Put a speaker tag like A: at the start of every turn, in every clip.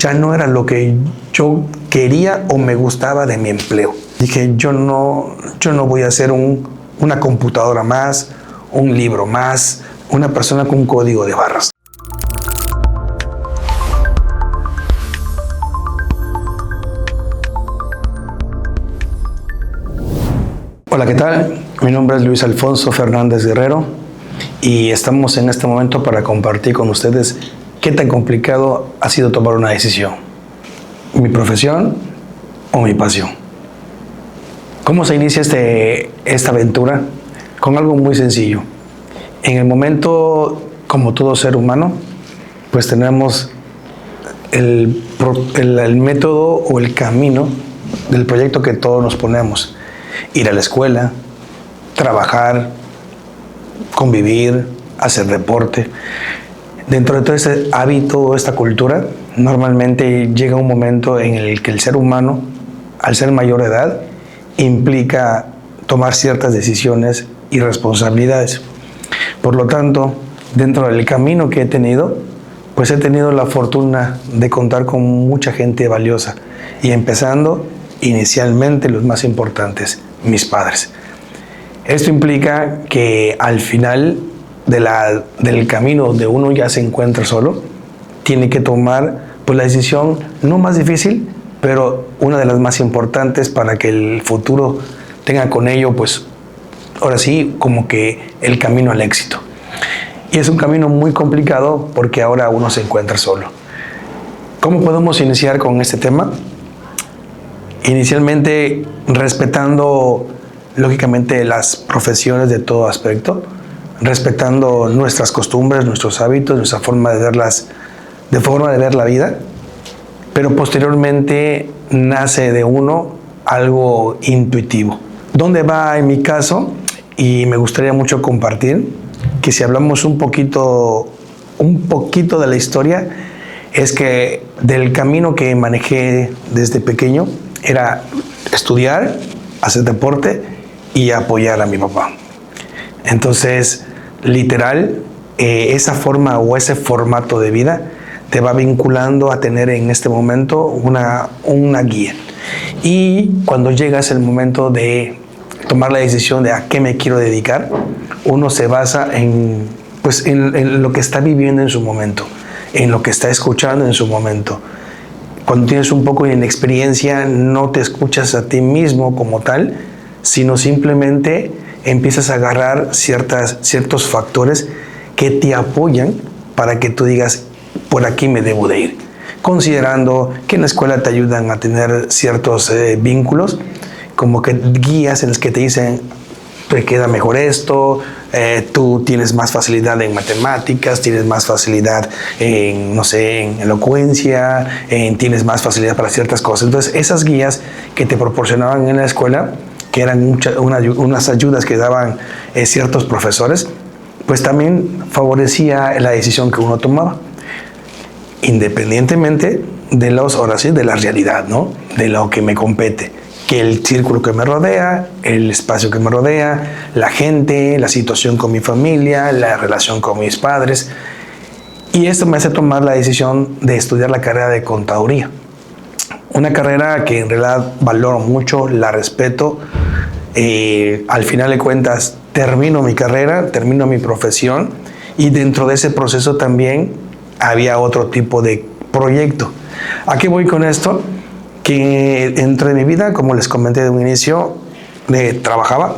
A: ya no era lo que yo quería o me gustaba de mi empleo. Dije, yo no voy a ser una computadora más, un libro más, una persona con un código de barras. Hola, ¿qué tal? Mi nombre es Luis Alfonso Fernández Guerrero y estamos en este momento para compartir con ustedes qué tan complicado ha sido tomar una decisión. ¿Mi profesión o mi pasión? ¿Cómo se inicia esta aventura? Con algo muy sencillo. En el momento, como todo ser humano, pues tenemos el método o el camino del proyecto que todos nos ponemos. Ir a la escuela, trabajar, convivir, hacer deporte. Dentro de todo este hábito, esta cultura, normalmente llega un momento en el que el ser humano, al ser mayor de edad, implica tomar ciertas decisiones y responsabilidades. Por lo tanto, dentro del camino que he tenido, pues he tenido la fortuna de contar con mucha gente valiosa y empezando inicialmente los más importantes, mis padres. Esto implica que al final del camino donde uno ya se encuentra solo, tiene que tomar pues la decisión no más difícil, pero una de las más importantes para que el futuro tenga con ello, pues ahora sí, como que el camino al éxito. Y es un camino muy complicado porque ahora uno se encuentra solo. ¿Cómo podemos iniciar con este tema? Inicialmente respetando lógicamente las profesiones de todo aspecto, respetando nuestras costumbres, nuestros hábitos, nuestra forma de ver la vida, pero posteriormente nace de uno algo intuitivo. ¿Dónde va en mi caso? Y me gustaría mucho compartir que si hablamos un poquito de la historia, es que del camino que manejé desde pequeño era estudiar, hacer deporte y apoyar a mi papá. Entonces, literal, esa forma o ese formato de vida te va vinculando a tener en este momento una guía. Y cuando llegas el momento de tomar la decisión de a qué me quiero dedicar, uno se basa en lo que está viviendo en su momento, en lo que está escuchando en su momento. Cuando tienes un poco de inexperiencia, no te escuchas a ti mismo como tal, sino simplemente empiezas a agarrar ciertos factores que te apoyan para que tú digas, por aquí me debo de ir. Considerando que en la escuela te ayudan a tener ciertos vínculos, como que guías en los que te dicen, te queda mejor esto, tú tienes más facilidad en matemáticas, tienes más facilidad en elocuencia, tienes más facilidad para ciertas cosas. Entonces, esas guías que te proporcionaban en la escuela, que eran unas ayudas que daban ciertos profesores, pues también favorecía la decisión que uno tomaba, independientemente de la realidad, ¿no? De lo que me compete. Que el círculo que me rodea, el espacio que me rodea, la gente, la situación con mi familia, la relación con mis padres. Y esto me hace tomar la decisión de estudiar la carrera de contaduría. Una carrera que en realidad valoro mucho, la respeto. Al final de cuentas, termino mi carrera, termino mi profesión y dentro de ese proceso también había otro tipo de proyecto. ¿A qué voy con esto? Que dentro de mi vida, como les comenté de un inicio, trabajaba,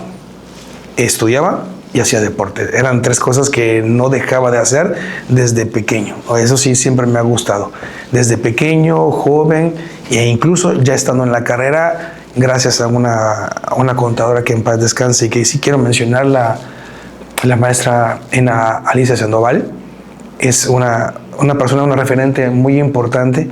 A: estudiaba y hacía deporte. Eran tres cosas que no dejaba de hacer desde pequeño. Eso sí, siempre me ha gustado. Desde pequeño, joven e incluso ya estando en la carrera, gracias a una contadora que en paz descanse y que sí quiero mencionar, la maestra Alicia Sandoval. Es una persona, una referente muy importante,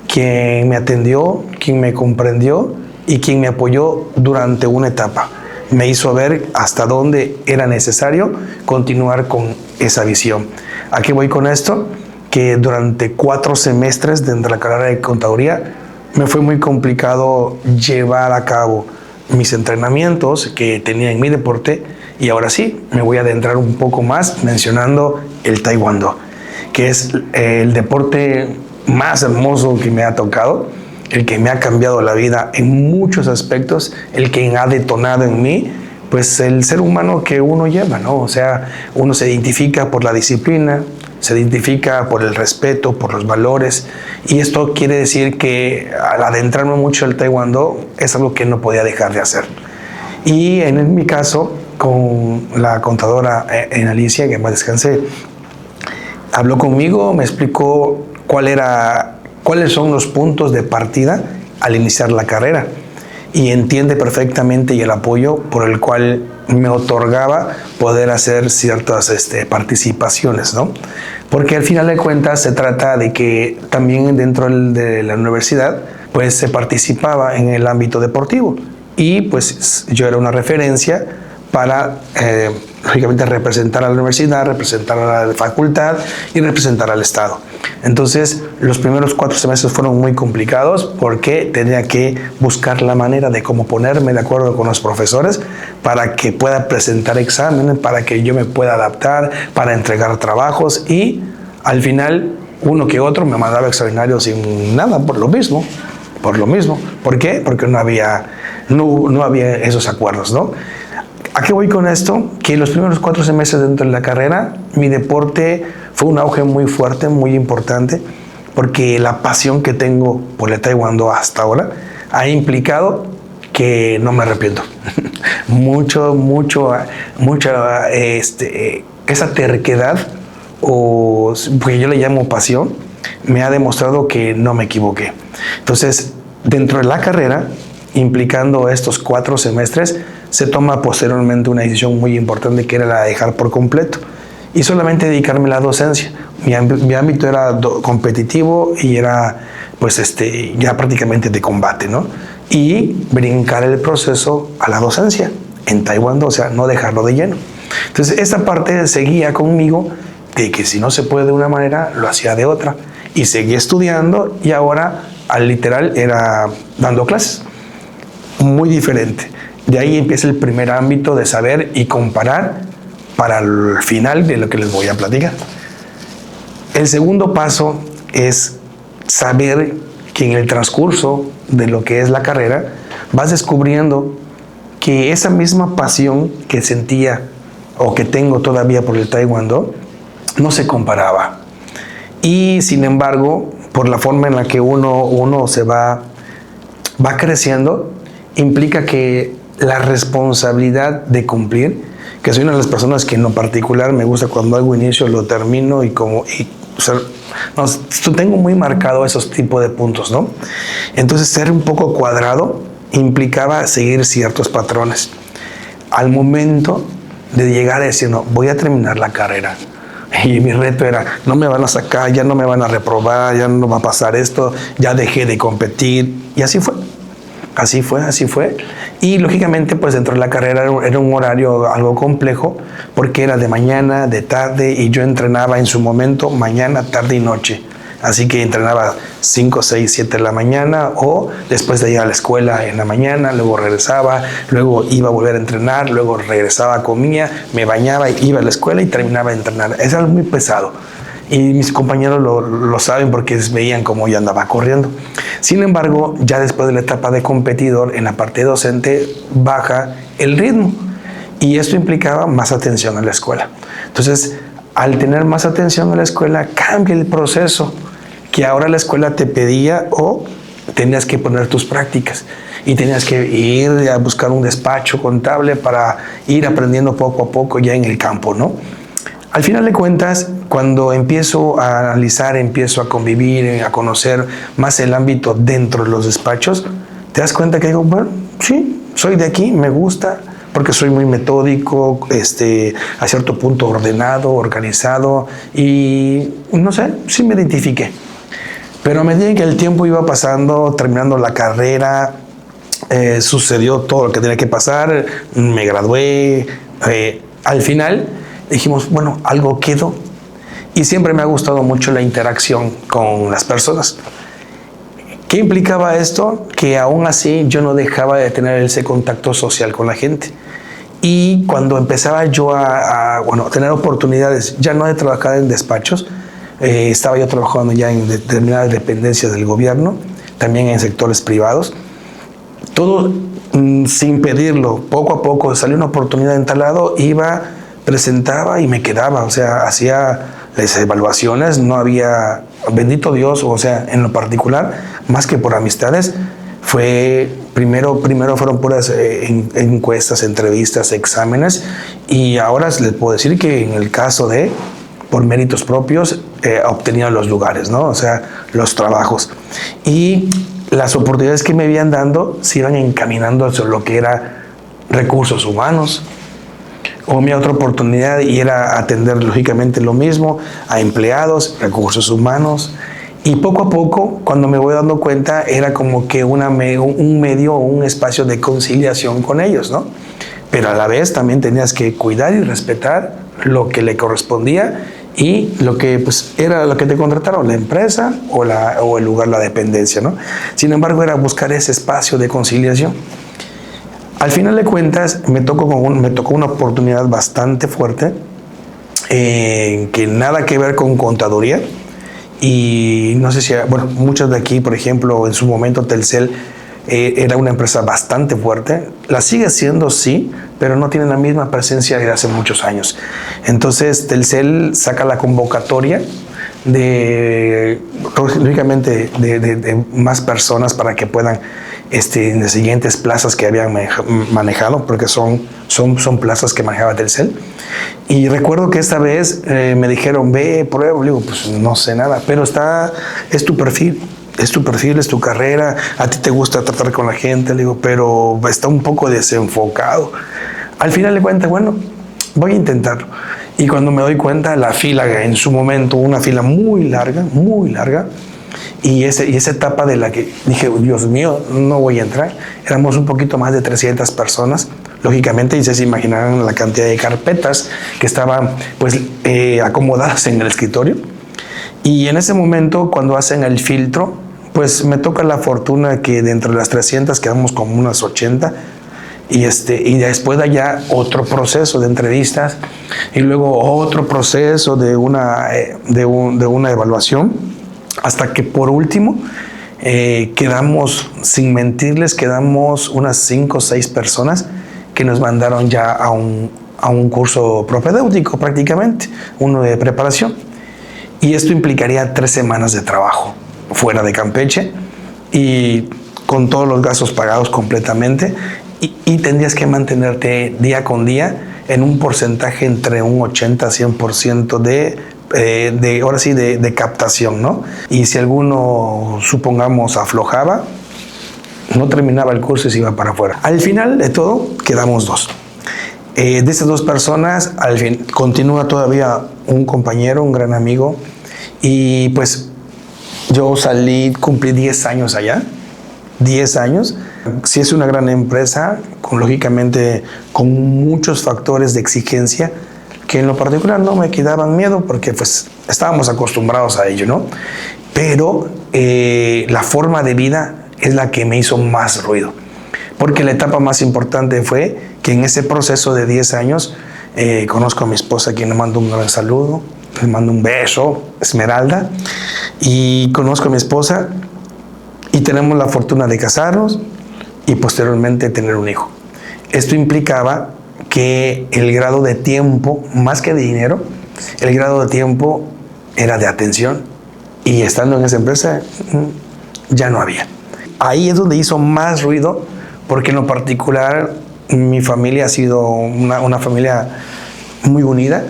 A: quien me atendió, quien me comprendió y quien me apoyó durante una etapa. Me hizo ver hasta dónde era necesario continuar con esa visión. ¿A qué voy con esto? Que durante 4 semestres dentro de la carrera de contaduría me fue muy complicado llevar a cabo mis entrenamientos que tenía en mi deporte, y ahora sí, me voy a adentrar un poco más mencionando el taekwondo, que es el deporte más hermoso que me ha tocado, el que me ha cambiado la vida en muchos aspectos, el que ha detonado en mí, pues el ser humano que uno lleva, ¿no? O sea, uno se identifica por la disciplina, se identifica por el respeto, por los valores, y esto quiere decir que al adentrarme mucho al taekwondo es algo que no podía dejar de hacer. Y en mi caso, con la contadora en Alicia, que más descansé, habló conmigo, me explicó cuáles son los puntos de partida al iniciar la carrera, y entiende perfectamente y el apoyo por el cual me otorgaba poder hacer ciertas participaciones, ¿no? Porque al final de cuentas se trata de que también dentro de la universidad pues se participaba en el ámbito deportivo, y pues yo era una referencia para lógicamente representar a la universidad, representar a la facultad y representar al Estado. Entonces los primeros 4 semestres fueron muy complicados porque tenía que buscar la manera de cómo ponerme de acuerdo con los profesores para que pueda presentar exámenes, para que yo me pueda adaptar, para entregar trabajos, y al final uno que otro me mandaba extraordinario sin nada por lo mismo. ¿Por qué? Porque no había esos acuerdos, ¿no? ¿A qué voy con esto? Que los primeros 4 semestres dentro de la carrera, mi deporte fue un auge muy fuerte, muy importante, porque la pasión que tengo por el taekwondo hasta ahora ha implicado que no me arrepiento. Esa terquedad, o porque yo le llamo pasión, me ha demostrado que no me equivoqué. Entonces, dentro de la carrera, implicando estos 4 semestres, se toma posteriormente una decisión muy importante, que era la de dejar por completo y solamente dedicarme a la docencia. Mi ámbito era competitivo y era pues ya prácticamente de combate, ¿no? Y brincar el proceso a la docencia en taekwondo, o sea, no dejarlo de lleno. Entonces esta parte seguía conmigo, de que si no se puede de una manera, lo hacía de otra, y seguía estudiando, y ahora al literal era dando clases. Muy diferente. De ahí empieza el primer ámbito de saber y comparar para el final de lo que les voy a platicar. El segundo paso es saber que en el transcurso de lo que es la carrera vas descubriendo que esa misma pasión que sentía o que tengo todavía por el taekwondo no se comparaba. Y sin embargo, por la forma en la que uno se va creciendo, implica que la responsabilidad de cumplir, que soy una de las personas que en lo particular me gusta cuando algo inicio, lo termino, tengo muy marcado esos tipos de puntos, ¿no? Entonces ser un poco cuadrado implicaba seguir ciertos patrones. Al momento de llegar a decir, no, voy a terminar la carrera, y mi reto era, no me van a sacar, ya no me van a reprobar, ya no va a pasar esto, ya dejé de competir, y así fue. Así fue. Y lógicamente, pues dentro de la carrera era un horario algo complejo, porque era de mañana, de tarde, y yo entrenaba en su momento mañana, tarde y noche. Así que entrenaba 5, 6, 7 de la mañana, o después de ir a la escuela en la mañana, luego regresaba, luego iba a volver a entrenar, luego regresaba, comía, me bañaba, iba a la escuela y terminaba de entrenar. Es algo muy pesado. Y mis compañeros lo saben porque veían cómo yo andaba corriendo. Sin embargo, ya después de la etapa de competidor, en la parte docente, baja el ritmo. Y esto implicaba más atención en la escuela. Entonces, al tener más atención en la escuela, cambia el proceso que ahora la escuela te pedía, o tenías que poner tus prácticas. Y tenías que ir a buscar un despacho contable para ir aprendiendo poco a poco ya en el campo, ¿no? Al final de cuentas, cuando empiezo a analizar, empiezo a convivir, a conocer más el ámbito dentro de los despachos, te das cuenta que digo, bueno, sí, soy de aquí, me gusta, porque soy muy metódico, a cierto punto ordenado, organizado, y no sé, sí me identifiqué. Pero a medida que el tiempo iba pasando, terminando la carrera, sucedió todo lo que tenía que pasar, me gradué, al final dijimos, bueno, algo quedó. Y siempre me ha gustado mucho la interacción con las personas. ¿Qué implicaba esto? Que aún así yo no dejaba de tener ese contacto social con la gente. Y cuando empezaba yo a tener oportunidades, ya no de trabajar en despachos, Estaba yo trabajando ya en determinadas dependencias del gobierno, también en sectores privados. Todo sin pedirlo, poco a poco salió una oportunidad en tal lado, iba, presentaba y me quedaba, o sea, hacía las evaluaciones, no había, bendito Dios, o sea, en lo particular, más que por amistades, fue primero fueron puras encuestas, entrevistas, exámenes, y ahora les puedo decir que en el caso de, por méritos propios, obtenía los lugares, ¿no? O sea, los trabajos. Y las oportunidades que me iban dando se iban encaminando hacia lo que era recursos humanos. O mi otra oportunidad y era atender lógicamente lo mismo a empleados, recursos humanos. Y poco a poco, cuando me voy dando cuenta, era como que un medio o un espacio de conciliación con ellos, ¿no? Pero a la vez también tenías que cuidar y respetar lo que le correspondía y lo que pues, era lo que te contrataron, la empresa o el lugar, la dependencia, ¿no? Sin embargo, era buscar ese espacio de conciliación. Al final de cuentas, me tocó una oportunidad bastante fuerte, que nada que ver con contaduría. Y no sé si, bueno, muchos de aquí, por ejemplo, en su momento Telcel era una empresa bastante fuerte. La sigue siendo, sí, pero no tiene la misma presencia de hace muchos años. Entonces, Telcel saca la convocatoria lógicamente, de más personas para que puedan en las siguientes plazas que habían manejado, porque son plazas que manejaba Telcel. Y recuerdo que esta vez me dijeron, ve, prueba. Le digo, pues no sé nada, pero es tu perfil, es tu carrera, a ti te gusta tratar con la gente. Le digo, pero está un poco desenfocado. Al final de cuentas, bueno, voy a intentarlo. Y cuando me doy cuenta, la fila en su momento, una fila muy larga, y esa etapa de la que dije, Dios mío, no voy a entrar. Éramos un poquito más de 300 personas, lógicamente, y se imaginarán la cantidad de carpetas que estaban pues, acomodadas en el escritorio. Y en ese momento, cuando hacen el filtro, pues me toca la fortuna que de entre las 300 quedamos como unas 80, y después de allá otro proceso de entrevistas y luego otro proceso de una evaluación, hasta que por último quedamos, sin mentirles, quedamos unas 5 o 6 personas que nos mandaron ya a un curso propedéutico prácticamente, uno de preparación. Y esto implicaría 3 semanas de trabajo fuera de Campeche y con todos los gastos pagados completamente. Y tendrías que mantenerte día con día en un porcentaje entre un 80 a 100% de captación, ¿no? Y si alguno, supongamos, aflojaba, no terminaba el curso y se iba para afuera. Al final de todo, quedamos 2. De esas 2 personas, al fin, continúa todavía un compañero, un gran amigo, y pues yo cumplí 10 años allá, 10 años. Sí es una gran empresa, lógicamente con muchos factores de exigencia que en lo particular no me quedaban miedo porque pues estábamos acostumbrados a ello, ¿no? Pero la forma de vida es la que me hizo más ruido, porque la etapa más importante fue que en ese proceso de 10 años conozco a mi esposa, a quien le mando un gran saludo, le mando un beso, Esmeralda, y conozco a mi esposa y tenemos la fortuna de casarnos y posteriormente tener un hijo. Esto implicaba que el grado de tiempo, más que de dinero, el grado de tiempo era de atención, y estando en esa empresa ya no había. Ahí es donde hizo más ruido, porque en lo particular mi familia ha sido una familia muy unida.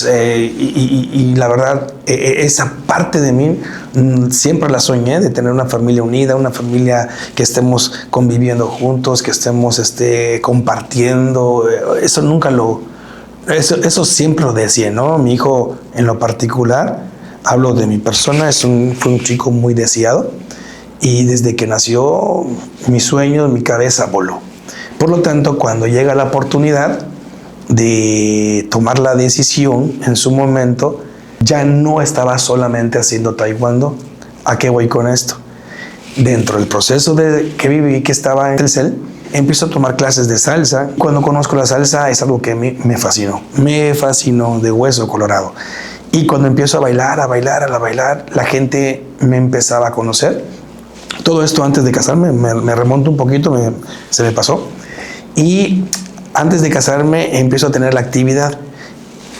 A: Y la verdad, esa parte de mí siempre la soñé, de tener una familia unida, una familia que estemos conviviendo juntos, que estemos compartiendo. Eso siempre lo decía, ¿no? Mi hijo, en lo particular, hablo de mi persona, fue un chico muy deseado, y desde que nació, mi sueño, mi cabeza voló. Por lo tanto, cuando llega la oportunidad de tomar la decisión en su momento, ya no estaba solamente haciendo taekwondo. ¿A qué voy con esto? Dentro del proceso que viví, que estaba en Telcel, empiezo a tomar clases de salsa. Cuando conozco la salsa es algo que me fascinó de hueso colorado. Y cuando empiezo a bailar, la gente me empezaba a conocer. Todo esto antes de casarme, me remonto un poquito, se me pasó. Y antes de casarme empiezo a tener la actividad.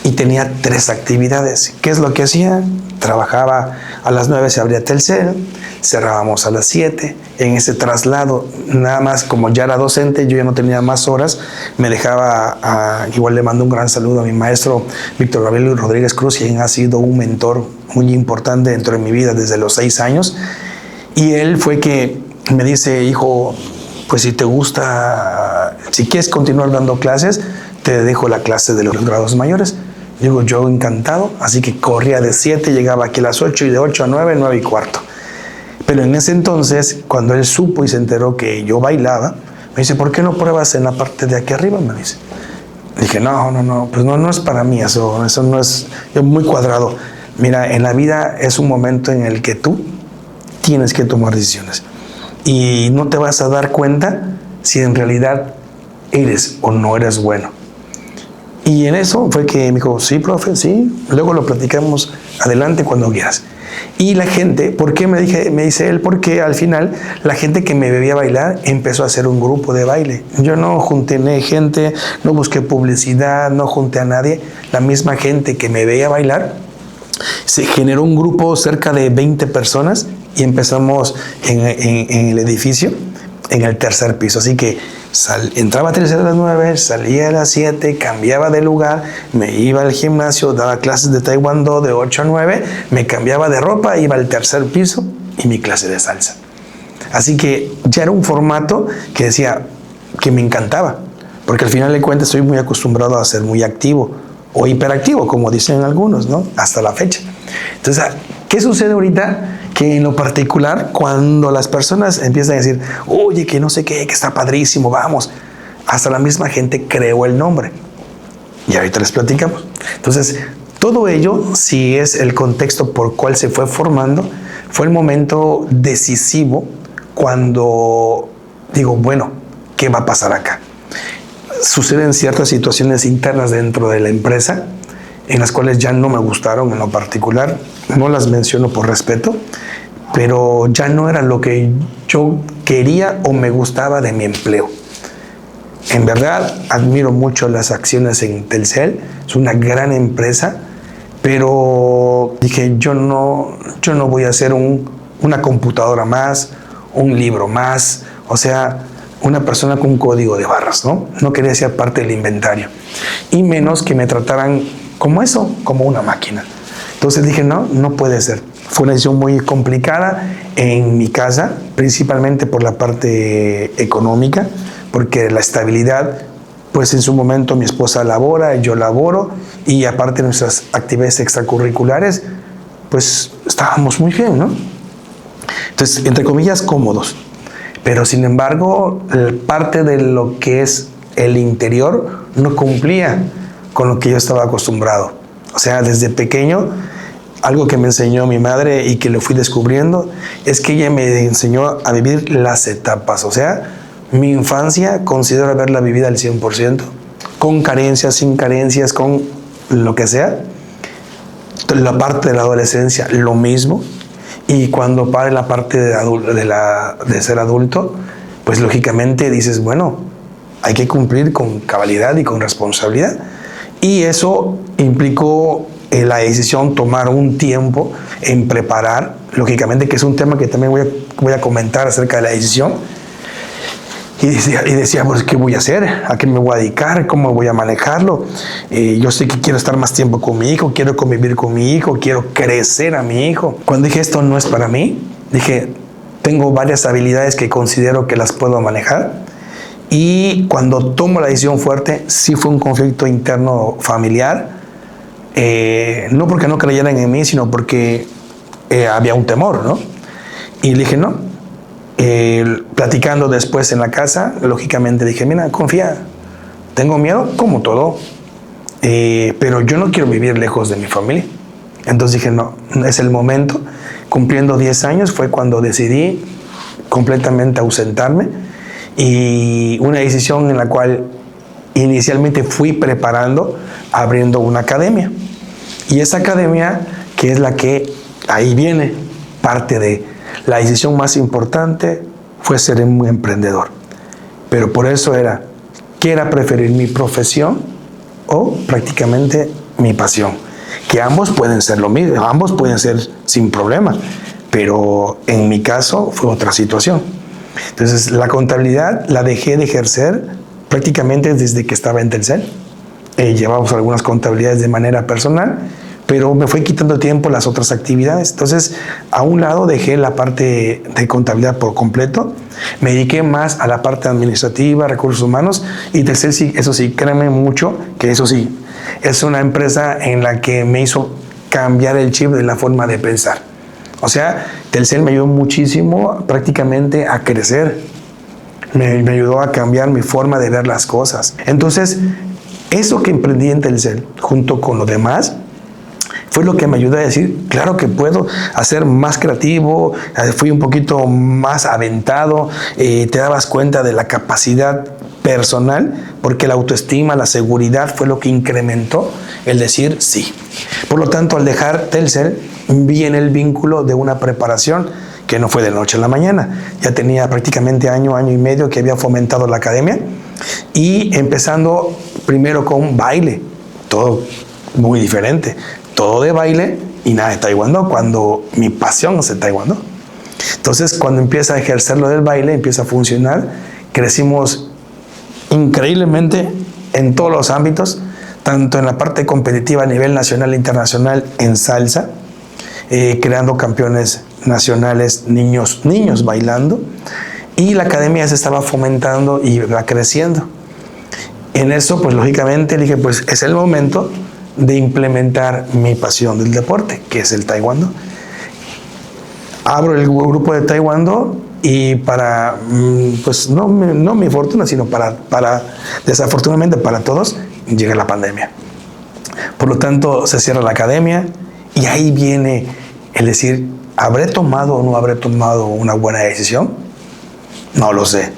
A: Y tenía 3 actividades. ¿Qué es lo que hacía? Trabajaba a las 9, se abría Telcel, cerrábamos a las 7. En ese traslado, nada más como ya era docente, yo ya no tenía más horas, me dejaba, igual le mando un gran saludo a mi maestro Víctor Gabriel Rodríguez Cruz, quien ha sido un mentor muy importante dentro de mi vida desde los 6 años. Y él fue que me dice, hijo, pues si te gusta, si quieres continuar dando clases, te dejo la clase de los grados mayores. Digo, yo encantado, así que corría de 7, llegaba aquí a las 8 y de 8 a 9, 9 y cuarto. Pero en ese entonces, cuando él supo y se enteró que yo bailaba, me dice, ¿por qué no pruebas en la parte de aquí arriba? Me dice. Dije, no, pues no es para mí eso no es, yo muy cuadrado. Mira, en la vida es un momento en el que tú tienes que tomar decisiones. Y no te vas a dar cuenta si en realidad eres o no eres bueno. Y en eso fue que me dijo, sí, profe, sí. Luego lo platicamos adelante cuando quieras. Y la gente, ¿por qué me dice él? Porque al final la gente que me veía bailar empezó a hacer un grupo de baile. Yo no junté gente, no busqué publicidad, no junté a nadie. La misma gente que me veía bailar, se generó un grupo cerca de 20 personas y empezamos en el edificio, en el 3er piso. Así que entraba a 3 a las 9, salía a las 7, cambiaba de lugar, me iba al gimnasio, daba clases de taekwondo de 8 a 9, me cambiaba de ropa, iba al 3er piso y mi clase de salsa. Así que ya era un formato que decía que me encantaba, porque al final de cuentas estoy muy acostumbrado a ser muy activo o hiperactivo, como dicen algunos, ¿no? Hasta la fecha. Entonces, ¿qué sucede ahorita? Que en lo particular, cuando las personas empiezan a decir, oye, que no sé qué, que está padrísimo, vamos, hasta la misma gente creó el nombre. Y ahorita les platicamos. Entonces, todo ello, si es el contexto por cual se fue formando, fue el momento decisivo cuando digo, bueno, ¿qué va a pasar acá? Suceden ciertas situaciones internas dentro de la empresa en las cuales ya no me gustaron en lo particular, no las menciono por respeto, pero ya no era lo que yo quería o me gustaba de mi empleo. En verdad, admiro mucho las acciones en Telcel, es una gran empresa, pero dije, yo no voy a hacer una computadora más, un libro más, o sea, una persona con un código de barras, ¿no? No quería ser parte del inventario, y menos que me trataran como eso, como una máquina. Entonces dije, no puede ser. Fue una decisión muy complicada en mi casa, principalmente por la parte económica, porque la estabilidad, pues en su momento mi esposa labora, yo laboro, y aparte de nuestras actividades extracurriculares, pues estábamos muy bien, ¿no? Entonces, entre comillas, cómodos. Pero sin embargo, parte de lo que es el interior no cumplía con lo que yo estaba acostumbrado. O sea, desde pequeño, algo que me enseñó mi madre y que lo fui descubriendo, es que ella me enseñó a vivir las etapas. O sea, mi infancia considero haberla vivido al 100%, con carencias, sin carencias, con lo que sea. La parte de la adolescencia, lo mismo. Y cuando pare la parte de ser adulto, pues lógicamente dices, bueno, hay que cumplir con cabalidad y con responsabilidad. Y eso implicó la decisión, tomar un tiempo en preparar, lógicamente, que es un tema que también voy a comentar acerca de la decisión. Y decía, pues, ¿qué voy a hacer? ¿A qué me voy a dedicar? ¿Cómo voy a manejarlo? Yo sé que quiero estar más tiempo con mi hijo, quiero convivir con mi hijo, quiero crecer a mi hijo. Cuando dije, esto no es para mí, dije, tengo varias habilidades que considero que las puedo manejar. Y cuando tomo la decisión fuerte, sí fue un conflicto interno familiar. No porque no creyeran en mí, sino porque había un temor, ¿no? Y le dije, no. Platicando después en la casa, lógicamente dije, mira, confía, tengo miedo, como todo, pero yo no quiero vivir lejos de mi familia. Entonces dije, no, es el momento. Cumpliendo 10 años fue cuando decidí completamente ausentarme, y una decisión en la cual inicialmente fui preparando, abriendo una academia. Y esa academia, que es la que ahí viene, parte de la decisión más importante, fue ser un emprendedor. Pero por eso era, ¿qué era preferir, mi profesión o prácticamente mi pasión? Que ambos pueden ser lo mismo, ambos pueden ser sin problema, pero en mi caso fue otra situación. Entonces la contabilidad la dejé de ejercer prácticamente desde que estaba en Telcel. Llevamos algunas contabilidades de manera personal, pero me fue quitando tiempo las otras actividades. Entonces, a un lado dejé la parte de contabilidad por completo, me dediqué más a la parte administrativa, recursos humanos, y Telcel, sí, eso sí, créanme mucho, que eso sí, es una empresa en la que me hizo cambiar el chip de la forma de pensar. O sea, Telcel me ayudó muchísimo prácticamente a crecer, me ayudó a cambiar mi forma de ver las cosas. Entonces, eso que emprendí en Telcel, junto con lo demás, fue lo que me ayudó a decir, claro que puedo hacer más creativo, fui un poquito más aventado, te dabas cuenta de la capacidad personal, porque la autoestima, la seguridad fue lo que incrementó el decir sí. Por lo tanto, al dejar Telcel, viene el vínculo de una preparación que no fue de la noche a la mañana. Ya tenía prácticamente año y medio que había fomentado la academia, y empezando primero con baile, todo muy diferente. Todo de baile y nada de taekwondo, cuando mi pasión es el taekwondo. Entonces, cuando empieza a ejercer lo del baile, empieza a funcionar, crecimos increíblemente en todos los ámbitos, tanto en la parte competitiva a nivel nacional e internacional en salsa, creando campeones nacionales, niños bailando, y la academia se estaba fomentando y va creciendo. En eso, pues lógicamente dije, pues es el momento de implementar mi pasión del deporte, que es el taekwondo. Abro el grupo de taekwondo y para, pues no mi fortuna, sino para desafortunadamente para todos, llega la pandemia. Por lo tanto, se cierra la academia y ahí viene el decir, ¿habré tomado o no habré tomado una buena decisión? No lo sé.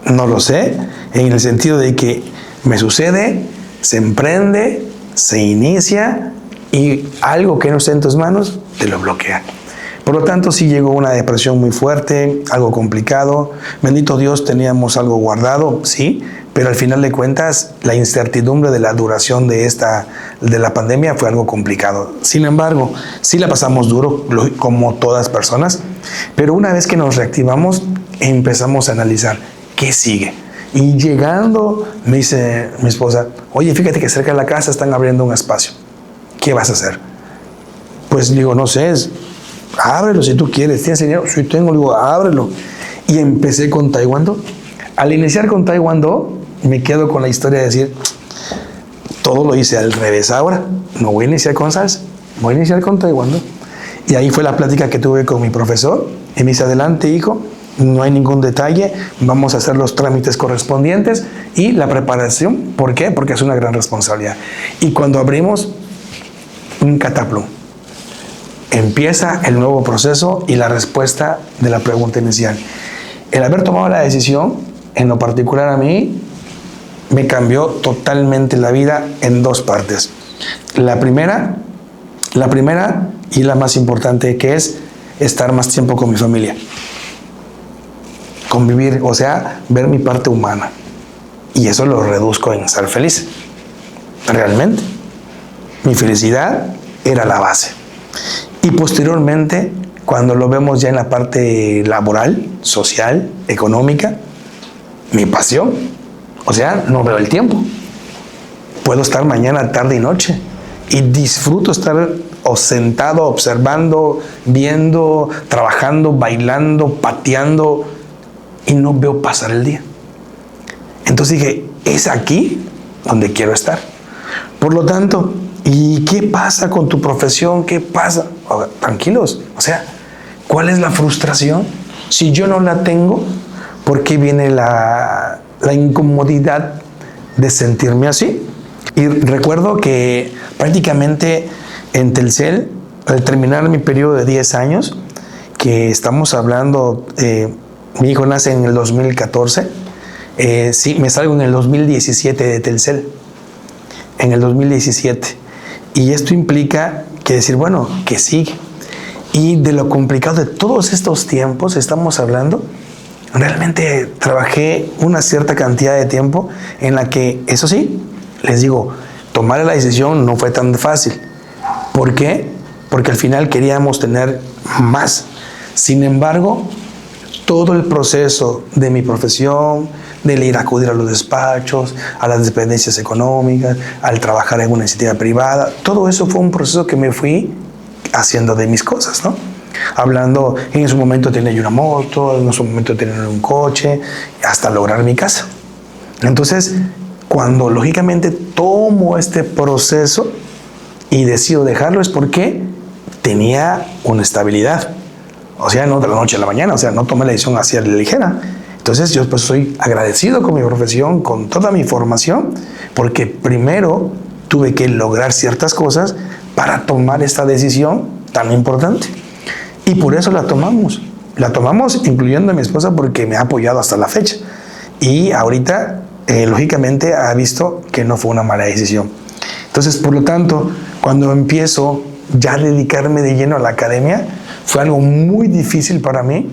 A: No lo sé, en el sentido de que me sucede, se emprende, se inicia y algo que no está en tus manos te lo bloquea. Por lo tanto, sí llegó una depresión muy fuerte, algo complicado. Bendito Dios, teníamos algo guardado, sí, pero al final de cuentas, la incertidumbre de la duración de la pandemia fue algo complicado. Sin embargo, sí la pasamos duro, como todas personas, pero una vez que nos reactivamos, empezamos a analizar qué sigue. Y llegando, me dice mi esposa, oye, fíjate que cerca de la casa están abriendo un espacio. ¿Qué vas a hacer? Pues digo, no sé, ábrelo si tú quieres. ¿Tienes dinero? Si tengo, digo, ábrelo. Y empecé con taekwondo. Al iniciar con taekwondo, me quedo con la historia de decir, todo lo hice al revés ahora. No voy a iniciar con salsa, voy a iniciar con taekwondo. Y ahí fue la plática que tuve con mi profesor. Y me dice, adelante, hijo. No hay ningún detalle, vamos a hacer los trámites correspondientes y la preparación. ¿Por qué? Porque es una gran responsabilidad. Y cuando abrimos, un cataplum. Empieza el nuevo proceso y la respuesta de la pregunta inicial. El haber tomado la decisión, en lo particular a mí, me cambió totalmente la vida en dos partes. La primera y la más importante, que es estar más tiempo con mi familia. Convivir, o sea, ver mi parte humana. Y eso lo reduzco en ser feliz. Realmente. Mi felicidad era la base. Y posteriormente, cuando lo vemos ya en la parte laboral, social, económica, mi pasión. O sea, no veo el tiempo. Puedo estar mañana, tarde y noche. Y disfruto estar sentado, observando, viendo, trabajando, bailando, pateando, y no veo pasar el día. Entonces dije, es aquí donde quiero estar. Por lo tanto, ¿y qué pasa con tu profesión? ¿Qué pasa? Tranquilos, o sea, ¿cuál es la frustración? Si yo no la tengo, ¿por qué viene la incomodidad de sentirme así? Y recuerdo que prácticamente en Telcel, al terminar mi periodo de 10 años, que estamos hablando, mi hijo nace en el 2014, sí, me salgo en el 2017 de Telcel, en el 2017. Y esto implica que decir, bueno, que sigue. Y de lo complicado de todos estos tiempos estamos hablando. Realmente trabajé una cierta cantidad de tiempo en la que, eso sí, les digo, tomar la decisión no fue tan fácil. ¿Por qué? Porque al final queríamos tener más. Sin embargo, todo el proceso de mi profesión, del ir a acudir a los despachos, a las dependencias económicas, al trabajar en una iniciativa privada, todo eso fue un proceso que me fui haciendo de mis cosas, ¿no? Hablando, en su momento tenía yo una moto, en su momento tenía un coche, hasta lograr mi casa. Entonces, cuando lógicamente tomo este proceso y decido dejarlo, es porque tenía una estabilidad. O sea, no de la noche a la mañana, o sea, no tomé la decisión así a la ligera. Entonces yo pues soy agradecido con mi profesión, con toda mi formación, porque primero tuve que lograr ciertas cosas para tomar esta decisión tan importante. Y por eso la tomamos. La tomamos incluyendo a mi esposa porque me ha apoyado hasta la fecha. Y ahorita, lógicamente, ha visto que no fue una mala decisión. Entonces, por lo tanto, cuando empiezo ya a dedicarme de lleno a la academia, fue algo muy difícil para mí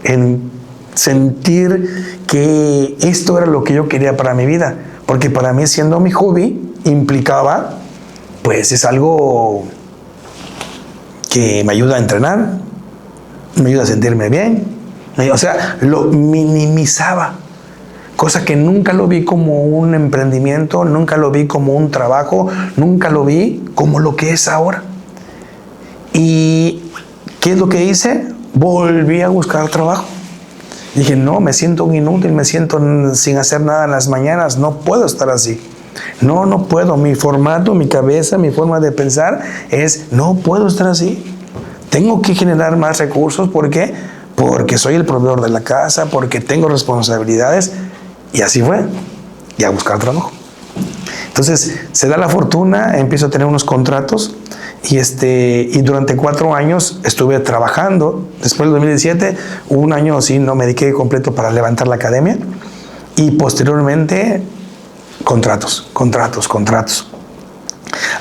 A: en sentir que esto era lo que yo quería para mi vida. Porque para mí, siendo mi hobby, implicaba, pues es algo que me ayuda a entrenar, me ayuda a sentirme bien. O sea, lo minimizaba. Cosa que nunca lo vi como un emprendimiento, nunca lo vi como un trabajo, nunca lo vi como lo que es ahora. ¿Y qué es lo que hice? Volví a buscar trabajo. Dije, no, me siento un inútil, me siento sin hacer nada en las mañanas, no puedo estar así. No puedo. Mi formato, mi cabeza, mi forma de pensar es, no puedo estar así. Tengo que generar más recursos. ¿Por qué? Porque soy el proveedor de la casa, porque tengo responsabilidades. Y así fue. Y a buscar trabajo. Entonces, se da la fortuna, empiezo a tener unos contratos y durante 4 años estuve trabajando. Después del 2017, un año así no me dediqué completo para levantar la academia y posteriormente contratos.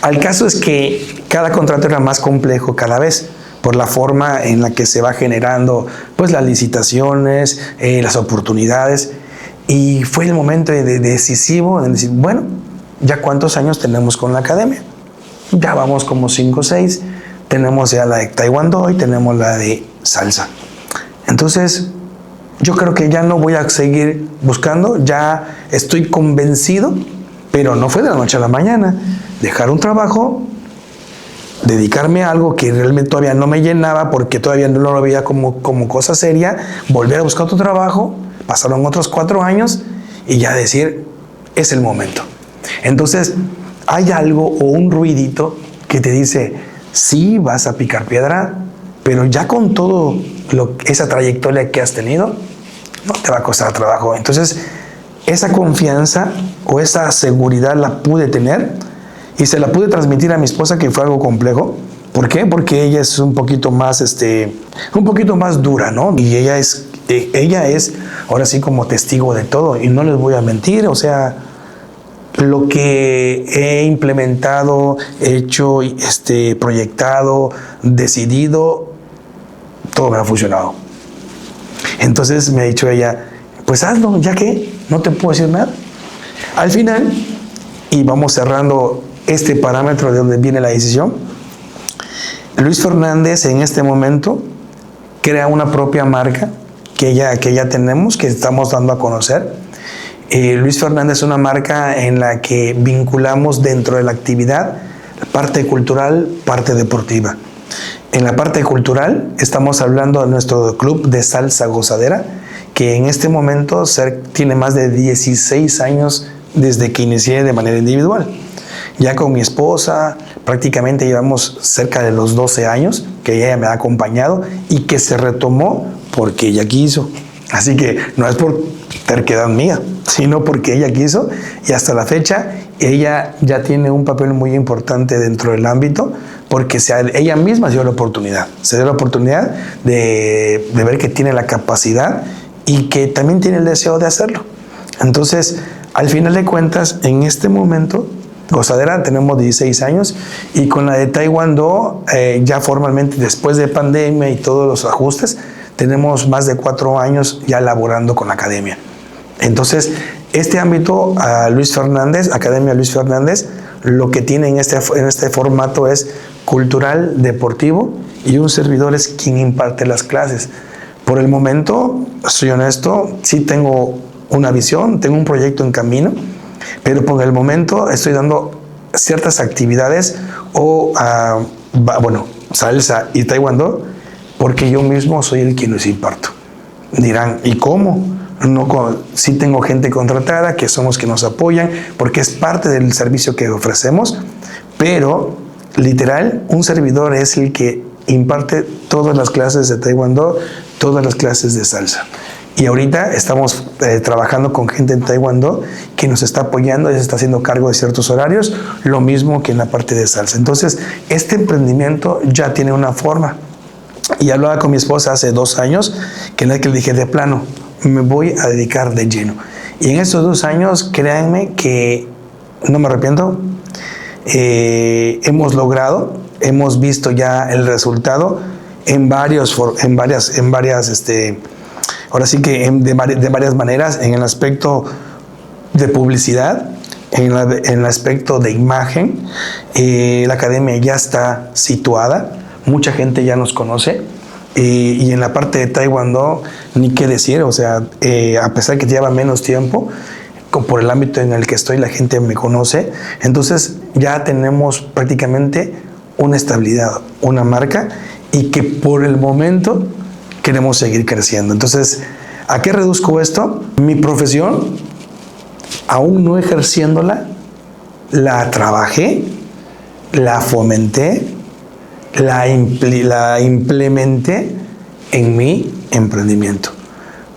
A: Al caso es que cada contrato era más complejo cada vez por la forma en la que se va generando pues las licitaciones, las oportunidades. Y fue el momento decisivo de decir, bueno, ¿ya cuántos años tenemos con la academia? Ya vamos como 5 o 6. Tenemos ya la de Taekwondo y tenemos la de salsa. Entonces, yo creo que ya no voy a seguir buscando. Ya estoy convencido, pero no fue de la noche a la mañana. Dejar un trabajo, dedicarme a algo que realmente todavía no me llenaba porque todavía no lo veía como cosa seria, volver a buscar otro trabajo. Pasaron otros 4 años y ya decir, es el momento. Entonces, hay algo o un ruidito que te dice, sí, vas a picar piedra, pero ya con todo esa trayectoria que has tenido, no te va a costar trabajo. Entonces, esa confianza o esa seguridad la pude tener y se la pude transmitir a mi esposa, que fue algo complejo. ¿Por qué? Porque ella es un poquito más dura, ¿no? Y ella es ahora sí como testigo de todo, y no les voy a mentir, o sea, lo que he implementado, hecho, proyectado, decidido, todo me ha funcionado. Entonces me ha dicho ella, pues hazlo, ya que no te puedo decir nada. Al final, y vamos cerrando este parámetro de donde viene la decisión, Luis Fernández en este momento crea una propia marca que ya tenemos, que estamos dando a conocer. Luis Fernández es una marca en la que vinculamos dentro de la actividad parte cultural, parte deportiva. En la parte cultural estamos hablando de nuestro club de salsa gozadera, que en este momento tiene más de 16 años desde que inicié de manera individual. Ya con mi esposa prácticamente llevamos cerca de los 12 años que ella me ha acompañado y que se retomó porque ella quiso. Así que no es por terquedad mía, sino porque ella quiso, y hasta la fecha ella ya tiene un papel muy importante dentro del ámbito porque ella misma se dio la oportunidad. Se dio la oportunidad de ver que tiene la capacidad y que también tiene el deseo de hacerlo. Entonces, al final de cuentas, en este momento, gozadera, tenemos 16 años, y con la de Taekwondo, ya formalmente después de pandemia y todos los ajustes, tenemos más de 4 años ya laborando con la academia. Entonces, este ámbito, Academia Luis Fernández, lo que tiene en este formato es cultural, deportivo, y un servidor es quien imparte las clases. Por el momento, soy honesto, sí tengo una visión, tengo un proyecto en camino, pero por el momento estoy dando ciertas actividades salsa y taekwondo, porque yo mismo soy el quien los imparto. Dirán, ¿y cómo? Sí tengo gente contratada, que son los que nos apoyan, porque es parte del servicio que ofrecemos, pero literal, un servidor es el que imparte todas las clases de taekwondo, todas las clases de salsa. Y ahorita estamos trabajando con gente en taekwondo que nos está apoyando y se está haciendo cargo de ciertos horarios, lo mismo que en la parte de salsa. Entonces, este emprendimiento ya tiene una forma. Y hablaba con mi esposa hace 2 años, que le dije, de plano, me voy a dedicar de lleno. Y en estos 2 años, créanme que no me arrepiento. Hemos visto ya el resultado ahora sí que de varias maneras, en el aspecto de publicidad, en el aspecto de imagen. La academia ya está situada, mucha gente ya nos conoce, y en la parte de taekwondo, ni qué decir, o sea, a pesar que lleva menos tiempo, por el ámbito en el que estoy, la gente me conoce. Entonces ya tenemos prácticamente una estabilidad, una marca, y que por el momento queremos seguir creciendo. Entonces, ¿a qué reduzco esto? Mi profesión, aún no ejerciéndola, la trabajé, la fomenté, la implementé en mi emprendimiento.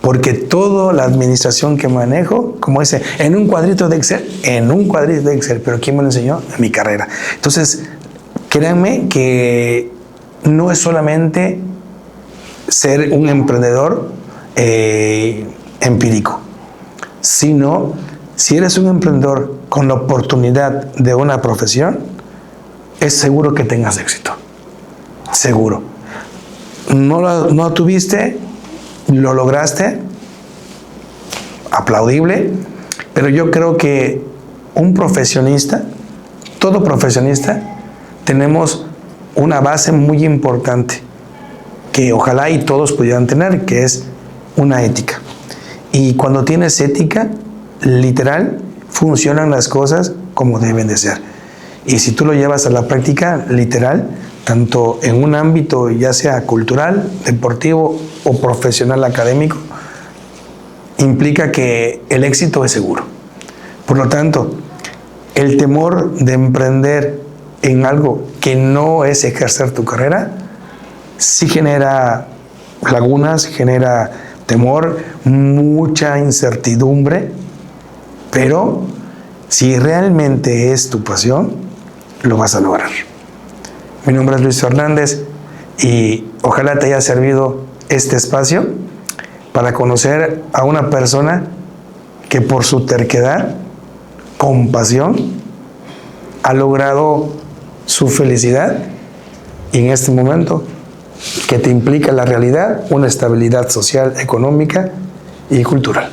A: Porque toda la administración que manejo, como dice, en un cuadrito de Excel, pero ¿quién me lo enseñó? En mi carrera. Entonces, créanme que no es solamente ser un emprendedor empírico, sino si eres un emprendedor con la oportunidad de una profesión, es seguro que tengas éxito. Seguro. No lo tuviste, lo lograste, aplaudible, pero yo creo que un profesionista, todo profesionista, tenemos una base muy importante que ojalá y todos pudieran tener, que es una ética. Y cuando tienes ética, literal, funcionan las cosas como deben de ser. Y si tú lo llevas a la práctica, literal, tanto en un ámbito ya sea cultural, deportivo o profesional académico, implica que el éxito es seguro. Por lo tanto, el temor de emprender en algo que no es ejercer tu carrera, sí genera lagunas, genera temor, mucha incertidumbre, pero si realmente es tu pasión, lo vas a lograr. Mi nombre es Luis Fernández y ojalá te haya servido este espacio para conocer a una persona que por su terquedad, con pasión, ha logrado su felicidad y en este momento que te implica la realidad, una estabilidad social, económica y cultural.